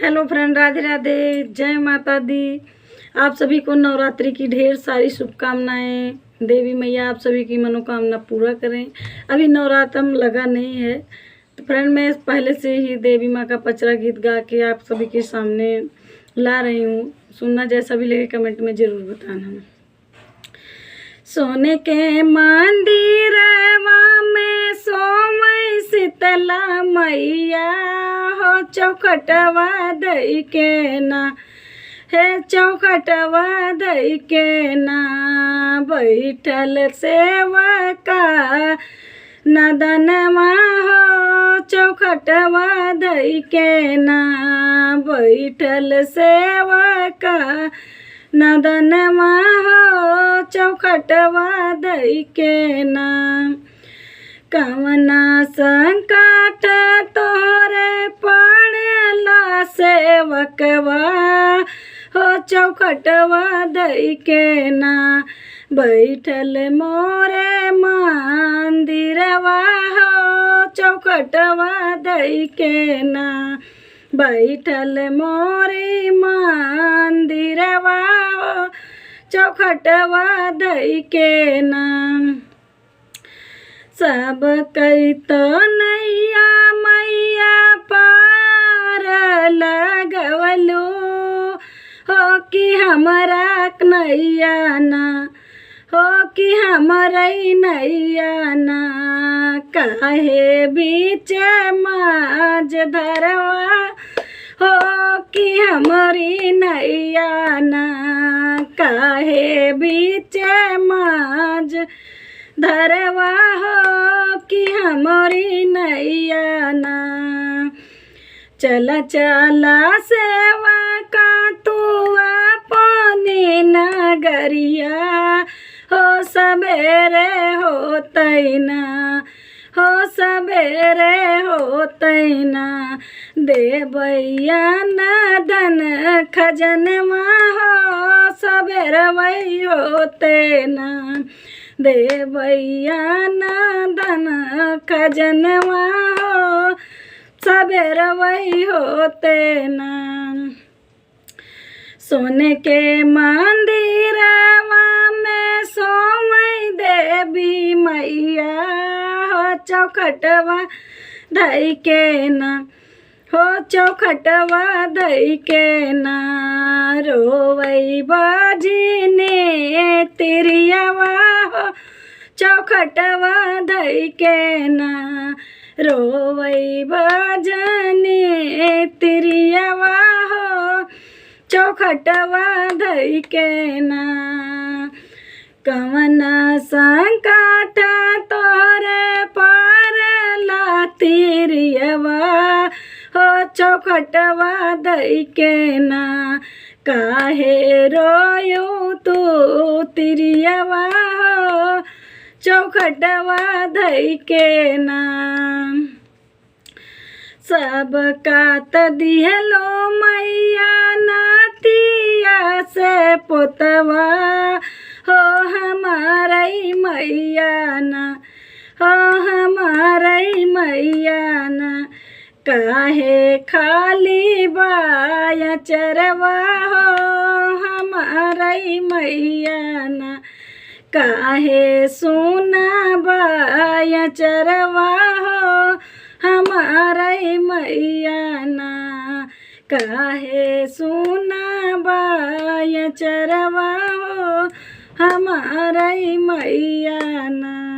Hello friend, Radhe Radhe, जय माता दी। आप सभी को नवरात्रि की ढेर सारी शुभकामनाएं। देवी मैया आप सभी की मनोकामना पूरा करें। अभी नवरात्र लगा नहीं है तो फ्रेंड मैं पहले से ही देवी माँ का पचरा गीत गा के आप सभी के सामने ला रही हूँ। सुनना जैसा भी लगे कमेंट में ज़रूर बताना। सोने के मंदिरवा में सोमय शीतला मैया हो चौखटवा दई के ना, हे चौखटवा दई के ना बैठल सेवका नदनमा हो चौखटवा दई के ना बैठल सेवका नदनमा हो चौखटवा दई के ना। कवना संकट तोरे पड़ला सेवकवा हो चौखटवा दई के ना बैठल मोरे मंदिरवा हो चौखटवा दई के ना बैठल मोरे मंदिरवा हो चौखटवा दई के ना। सब कई तो नैया मैया पार लगवलो हो कि हमरा नैया ना, हो कि हमरा नैया ना काहे बीच माज धरवा हो कि हमारी नैया ना काहे बीच माज धरवा हो कि हमारी नैया ना। चला चला सेवा का तू अपनी नगरिया हो सबेरे होतै ना, हो सबेरे होतै ना देवैया नदन खजनवा हो सबेरे वही होते ना देवैया नदन खजनवा हो सबेरे वही होते ना। सोने के मंदिरवा में सोमय देवी मैया हो चौखटवा दई के ना, हो चौखटवा दई के ना रोवई बाजने तिरियावा हो चौखटवा दई के ना रोवई बाजने तिरियावा हो चौखटवा दई के ना। कवना संकट तोरे पारला तिरियवा हो चौखटवा दई के ना काहे रोयो तू तिरियवा हो चौखटवा दई के ना। सब का त दिहलो मैया नातिया से पोतवा हो हमारी मैया ना, हो हमारी मैया ना काहे खाली बाया चरवा हो हमारी मैया ना काहे सुना बाया चरवा हो हमारी मैया ना काहे सुना बाया चरवा हो हमारी मैया ना।